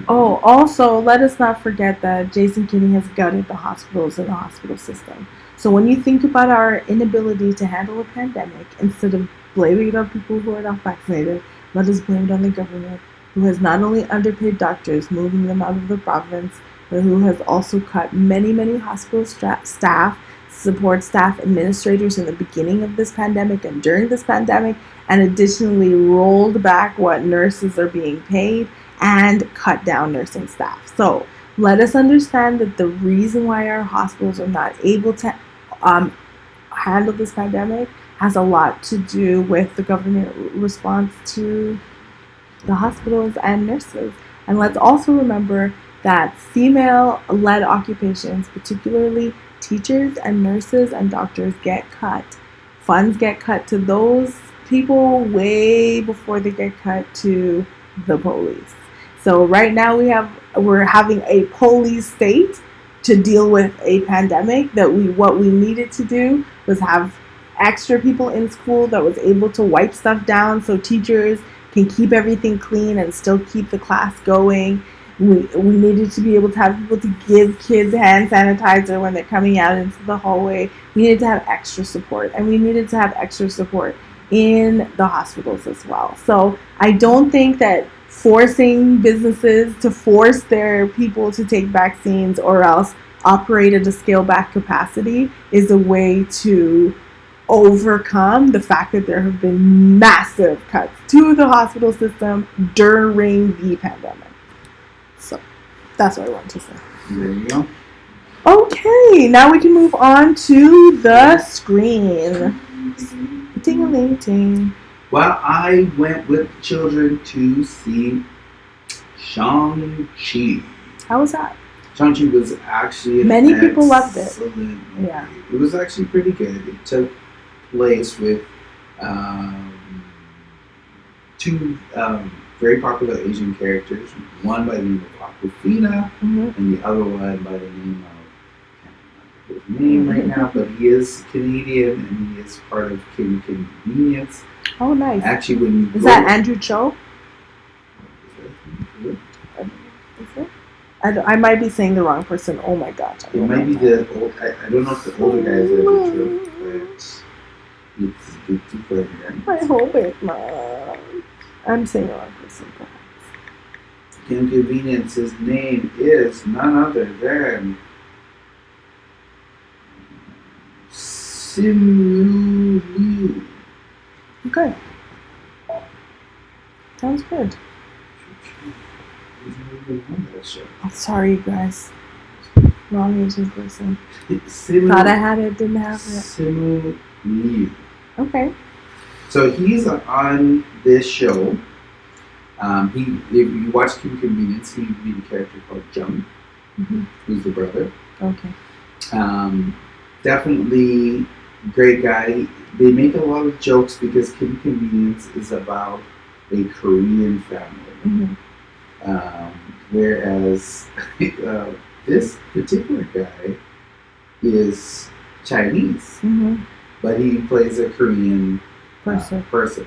Oh, also, let us not forget that Jason Kinney has gutted the hospitals and the hospital system. So when you think about our inability to handle a pandemic, instead of blaming it on people who are not vaccinated, let us blame it on the government, who has not only underpaid doctors, moving them out of the province, but who has also cut many, many hospital staff, support staff, administrators in the beginning of this pandemic and during this pandemic, and additionally rolled back what nurses are being paid and cut down nursing staff. So let us understand that the reason why our hospitals are not able to handle this pandemic has a lot to do with the government response to the hospitals and nurses. And let's also remember that female-led occupations, particularly teachers and nurses and doctors, get cut. Funds get cut to those people way before they get cut to the police. So right now we're having a police state to deal with a pandemic. What we needed to do was have extra people in school that was able to wipe stuff down so teachers can keep everything clean and still keep the class going. We needed to be able to have people to give kids hand sanitizer when they're coming out into the hallway. We needed to have extra support, and we needed to have extra support in the hospitals as well. So I don't think that forcing businesses to force their people to take vaccines or else operate at a scale back capacity is a way to overcome the fact that there have been massive cuts to the hospital system during the pandemic. So that's what I wanted to say. There you go. Okay, now we can move on to the screen. Ding-a-ling-ting. Well, I went with the children to see Shang-Chi. How was that? Shang-Chi was actually Many people loved it. excellent movie. Yeah. It was actually pretty good. It took place with two very popular Asian characters. One by the name of Aquafina, and the other one by the name of, I can't remember his name right now, but he is Canadian and he is part of Kim Convenience. Oh, nice. Actually, when you is that Andrew Cho? Is it? I might be saying the wrong person. Oh my gosh. It might be the old. I don't know if the older guy is Andrew Cho, but it's too clear here. I hope it's not. I'm saying the wrong person, perhaps. Kim Convenience's name is none other than Simu Liu. Okay. Sounds good. Oh, sorry, you guys. Wrong Asian person. Thought I had it, didn't have it. Simu Liu. Okay. So he's on this show. If you watch Kim Convenience, he would be the character called Jung, who's the brother. Okay. Definitely great guy. They make a lot of jokes because Kim Convenience is about a Korean family. Whereas this particular guy is Chinese, but he plays a Korean person.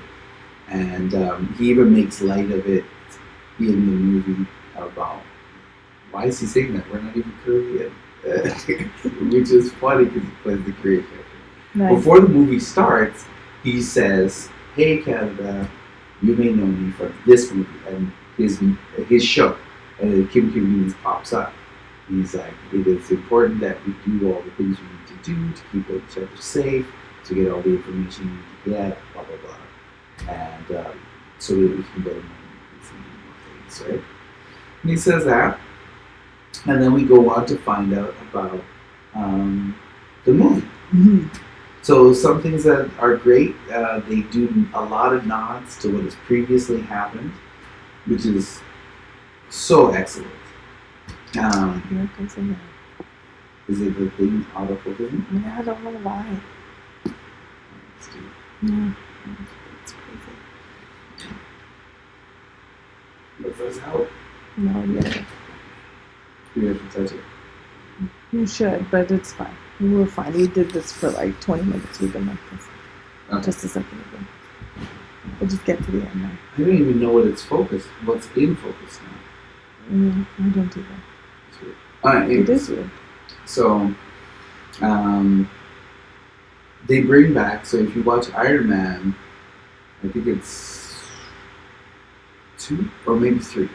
And he even makes light of it in the movie about, why is he saying that? We're not even Korean. Which is funny because he plays the Korean character. Nice. Before the movie starts, he says, "Hey Canada, you may know me from this movie," and his show, and Kim Convenience pops up. He's like, "It is important that we do all the things we need to do to keep each other safe, to get all the information we need to get, blah blah blah, and so that we can go to more things, right?" And he says that, and then we go on to find out about the movie. So some things that are great, they do a lot of nods to what has previously happened, which is so excellent. Is it the thing, autofocusing? Yeah, I don't know why. Yeah, it's crazy. Does this help? No, yeah. You have to touch it. You should, but it's fine. We were fine. We did this for like 20 minutes. We've been like this. Okay. Just a second ago. We'll just get to the end now. I don't even know what's in focus now. I don't do that. It's weird. It is weird. So, they bring back, so if you watch Iron Man, I think it's 2 or maybe 3,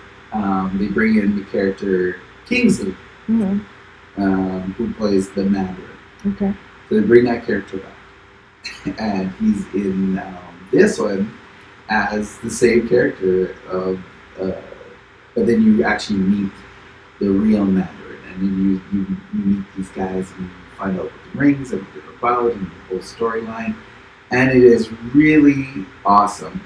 they bring in the character Kingsley, who plays the Mandarin. Okay. So they bring that character back. And he's in this one as the same character of, but then you actually meet the real Mandarin, and then you meet these guys and you find out what the rings and what they're about and the whole storyline, and it is really awesome.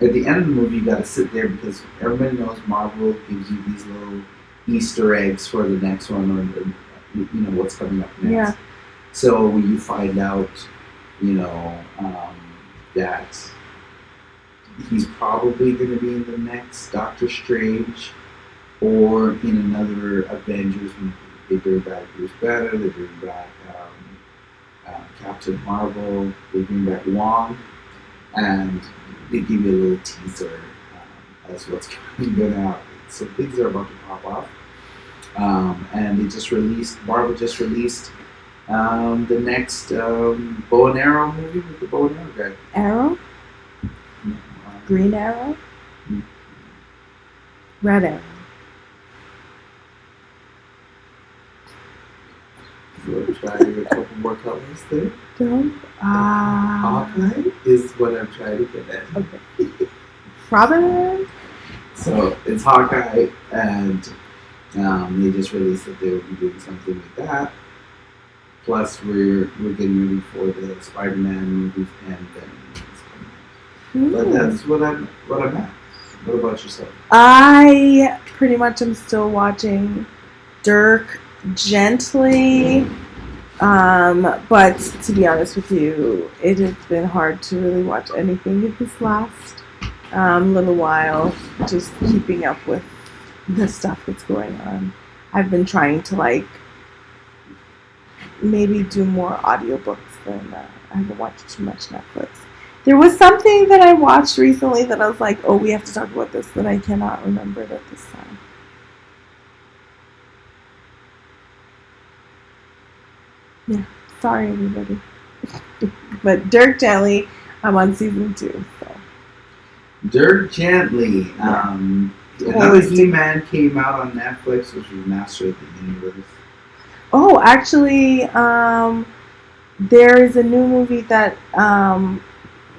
At the end of the movie, you got to sit there because everybody knows Marvel gives you these little Easter eggs for the next one, or what's coming up next. Yeah. So you find out, that he's probably going to be in the next Doctor Strange or in another Avengers movie. They bring back Bruce Banner, they bring back Captain Marvel, they bring back Wong, and they give you a little teaser as what's going to happen. So things are about to pop off. And Marvel just released the next bow and arrow movie with the bow and arrow guy. Arrow? Green Arrow? Red Arrow. You want to try a couple more colors there? Don't. Hawkeye is what I'm trying to get at. Okay. Robin? So it's Hawkeye, and they just released that they will be doing something with that. Plus, we're getting ready for the Spider-Man movies and Venom movies coming out. But that's what I'm at. What about yourself? I pretty much am still watching Dirk gently. But to be honest with you, it has been hard to really watch anything in this last little while. Just keeping up with the stuff that's going on. I've been trying to maybe do more audiobooks than I haven't watched too much Netflix. There was something that I watched recently that I was like, oh, we have to talk about this, that I cannot remember it at this time. Yeah, sorry everybody. But Dirk Gently, I'm on season 2. So. Dirk Gently. Another He-Man came out on Netflix, which was Master of the Universe. Oh, actually, there is a new movie that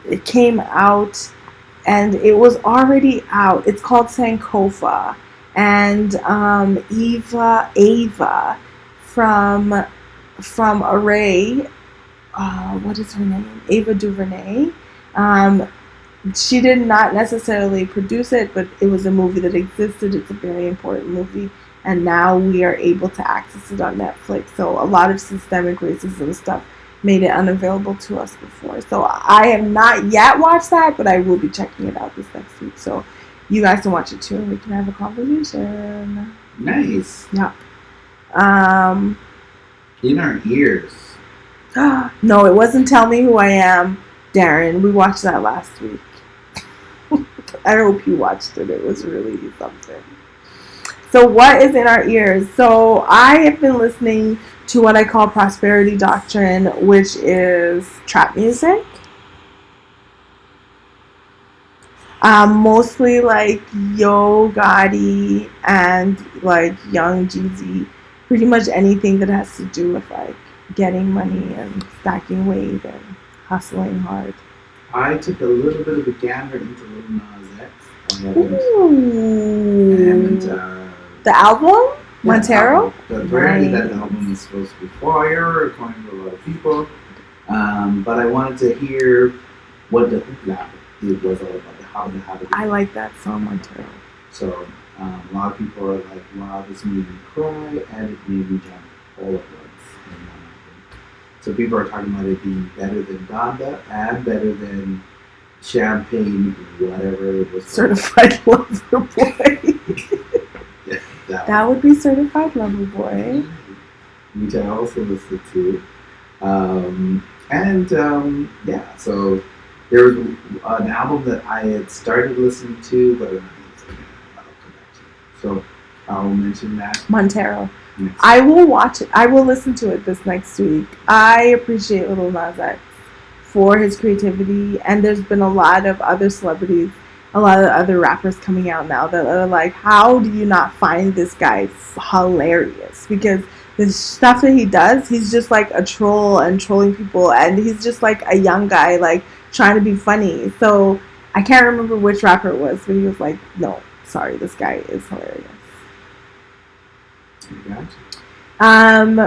it came out, and it was already out. It's called Sankofa, and Ava from Array. What is her name? Ava DuVernay. She did not necessarily produce it, but it was a movie that existed. It's a very important movie, and now we are able to access it on Netflix. So a lot of systemic racism stuff made it unavailable to us before. So I have not yet watched that, but I will be checking it out this next week. So you guys can watch it too, and we can have a conversation. Nice. Yeah. In our ears. No, it wasn't Tell Me Who I Am, Darren. We watched that last week. I hope you watched it. It was really something. So what is in our ears? So I have been listening to what I call Prosperity Doctrine, which is trap music. Mostly like Yo Gotti and like Young Jeezy. Pretty much anything that has to do with like getting money and stacking weight and hustling hard. I took a little bit of a gander into Lil Nas X. The album? Montero? Apparently that album is supposed to be fire, according to a lot of people. But I wanted to hear what the hoopla it was all about. I like that song, Montero. So a lot of people are like, wow, this made me cry and it made me jump all at once. So people are talking about it being better than Donda and better than Champagne, whatever it was. Certified Lover Boy. Yeah, that would be Certified Lover Boy. Which I also listened to. Yeah, so there was an album that I had started listening to, but I'm not listening to it. I'll come back to it. So I'll mention that. Montero. I will watch it. I will listen to it this next week. I appreciate Lil Nas X for his creativity, and there's been a lot of other celebrities, a lot of other rappers coming out now that are like, how do you not find this guy hilarious? Because the stuff that he does, he's just like a troll and trolling people, and he's just like a young guy like trying to be funny. So I can't remember which rapper it was, but he was like, no, sorry, this guy is hilarious.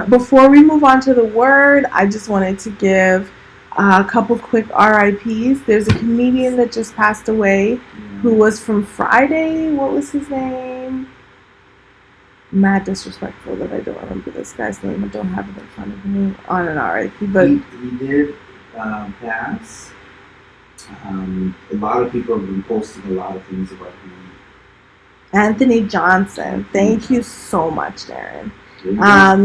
Before we move on to the word, I just wanted to give a couple quick RIPs. There's a comedian that just passed away who was from Friday. What was his name? Mad disrespectful that I don't remember this guy's name. I don't have it in front of me on an RIP. But he did pass. A lot of people have been posting a lot of things about him. Anthony Johnson. Thank you so much, Darren.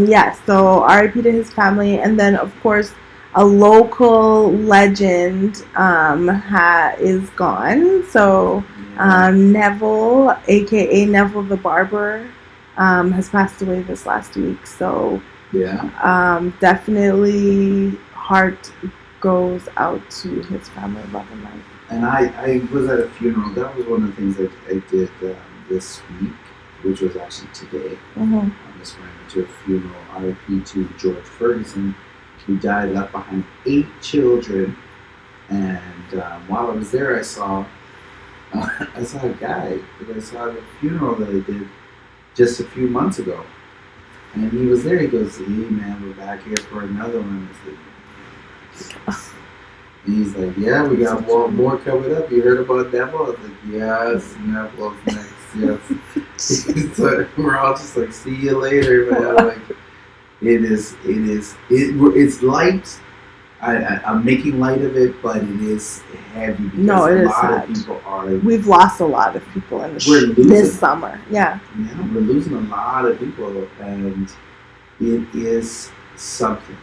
Yes, so RIP to his family. And then, of course, a local legend is gone. So Neville, a.k.a. Neville the Barber, has passed away this last week. So definitely heart goes out to his family, love and life. And I was at a funeral. That was one of the things that I did this week, which was actually today. I just went to a funeral, RIP to George Ferguson, who died, left behind 8 children. And while I was there, I saw a guy that I saw at a funeral that I did just a few months ago. And he was there. He goes, hey man, we're back here for another one. I said, And he's like, yeah, we got more coming up. You heard about Neville? I was like, yes, Neville's next. Yes. So we're all just like, see you later, man. Like, it's light. I'm making light of it, but it is heavy because a lot of people are. We've lost a lot of people in this summer. Yeah, we're losing a lot of people, and it is something.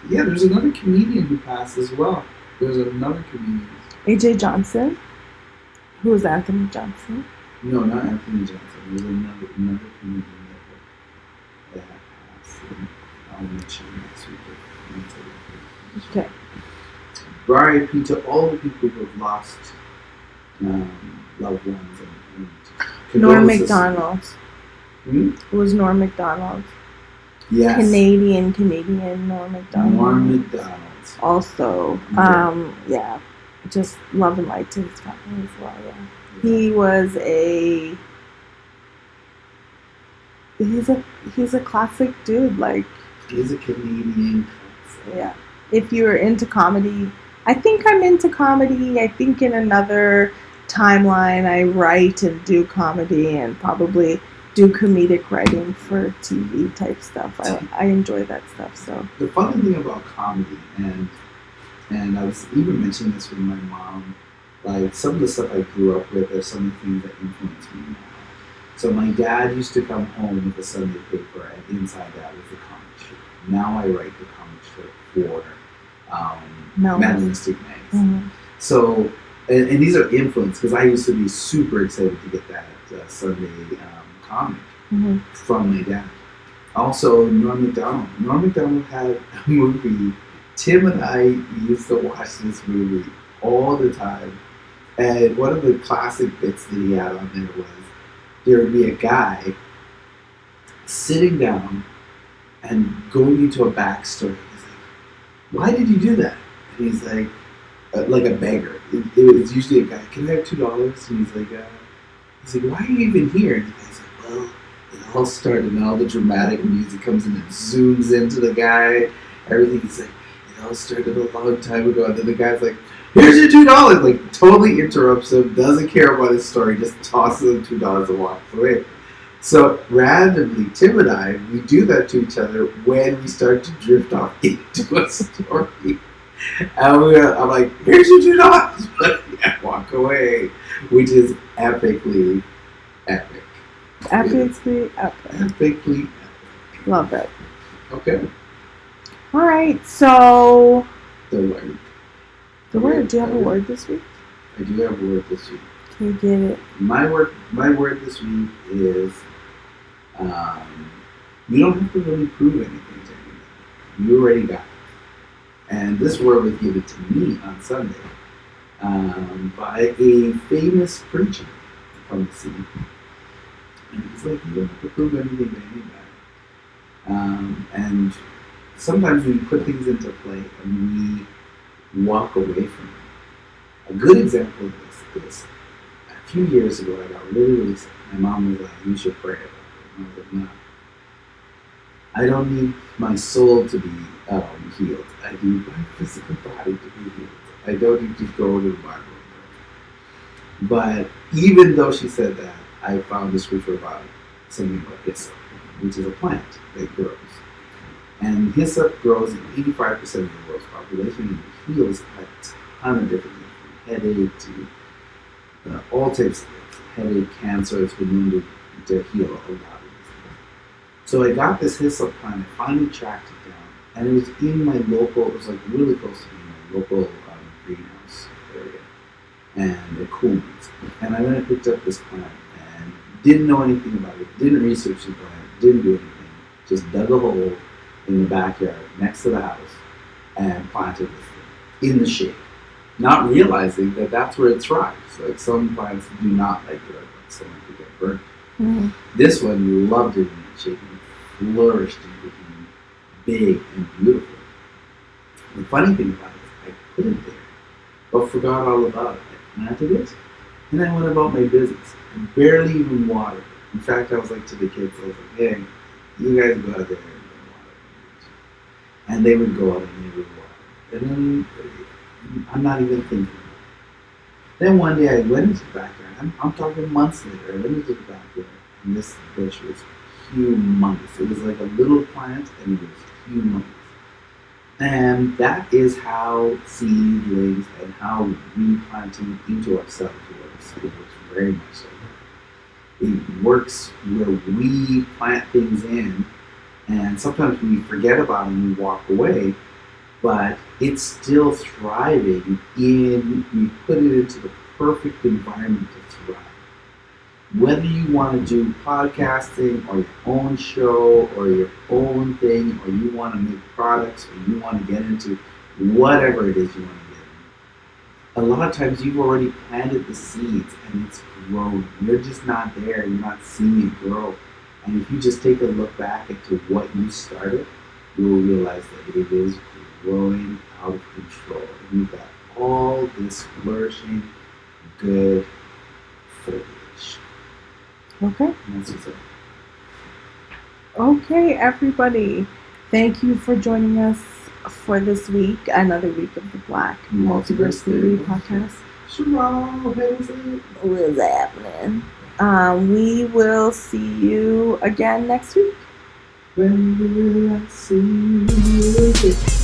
There's another comedian who passed as well. There's another comedian. AJ Johnson. Who was Anthony Johnson? No, not Anthony Johnson. There's another comedian that passed. I'll mention next week. Okay. RIP to all the people who have lost loved ones and Norm McDonald. It was Norm McDonald. Yes. Canadian Norm McDonald. Norm McDonald. Also, just love and light to his family as well. Yeah. He's a classic dude. Like, he's a Canadian classic. Yeah. If you're into comedy, I think I'm into comedy. I think in another timeline I write and do comedy and probably do comedic writing for TV type stuff. I enjoy that stuff. So the funny thing about comedy, and I was even mentioning this with my mom, like some of the stuff I grew up with are some of the things that influenced me now. So my dad used to come home with a Sunday paper, and inside that was the comic strip. Now I write the comic strip for Melanistic magazine. Mm-hmm. So, and these are influenced because I used to be super excited to get that Sunday comic from my dad. Also, Norm McDonald. Norm McDonald had a movie. Tim and I used to watch this movie all the time. And one of the classic bits that he had on there was there would be a guy sitting down and going into a backstory. He's like, why did you do that? And he's like a beggar. It was usually a guy, can I have $2? And he's like, why are you even here? And the guy's like, well, it all started, and all the dramatic music comes in and zooms into the guy. Everything, he's like, it all started a long time ago. And then the guy's like, here's your $2. Like, totally interrupts him, doesn't care about his story, just tosses him $2 and walks away. So randomly, Tim and I, we do that to each other when we start to drift off into a story. And I'm like, here's your $2. But yeah, walk away, which is epically epic. Epically epic. Epically epic. Love it. Okay. All right, so The word. The word. Do you have a word this week? I do have a word this week. Can you get it? My word this week is you don't have to really prove anything to anybody. You already got it. And this word was given to me on Sunday by a famous preacher from the city. And he's like, you don't have to prove anything to anybody. And sometimes we put things into play and we walk away from it. A good example of this is a few years ago I got really, really sick. My mom was like, you should pray about it. And I was like, no. I don't need my soul to be healed. I need my physical body to be healed. I don't need to go to the Bible and pray. But even though she said that, I found the scripture about something about hyssop, which is a plant that grows. And hyssop grows in 85% of the world's population and heals a ton of different things, from headache to all types of things. Headache, cancer, it's been known to heal a lot of these things. So I got this hyssop plant, I finally tracked it down, and it was in my local, it was like really close to me, my local greenhouse area, and it cooled. And I went and picked up this plant, and didn't know anything about it, didn't research the plant, didn't do anything, just dug a hole in the backyard next to the house and planted this thing in the shade, not realizing that that's where it thrives. Like some plants do not like it, but some like to get burnt. Mm-hmm. This one loved it in that shade and flourished and became big and beautiful. The funny thing about it is I put it there, but forgot all about it. I planted it, and I went about my business. I barely even watered it. In fact, I was like to the kids, I was like, hey, you guys go out there and water. And they would go out and they would water. And then I'm not even thinking about it. Then one day I went into the backyard. I'm talking months later. I went into the backyard, and this bush was humongous. It was like a little plant, and it was humongous. And that is how seedlings and how replanting into ourselves works. It works very much like that. It works where we plant things in, and sometimes we forget about them and we walk away, but it's still thriving in, we put it into the perfect environment to thrive. Whether you want to do podcasting or your own show or your own thing, or you want to make products, or you want to get into whatever it is you want to get into, a lot of times you've already planted the seeds and it's grown. You're just not there. You're not seeing it grow. And if you just take a look back into what you started, you will realize that it is growing out of control. And you've got all this flourishing, good foliage. Okay. And that's what's up. Okay, everybody. Thank you for joining us for this week, another week of the Black Multiverse Theory podcast. Shalom, Hazel. What's happening? We will see you again next week. When will I see you again?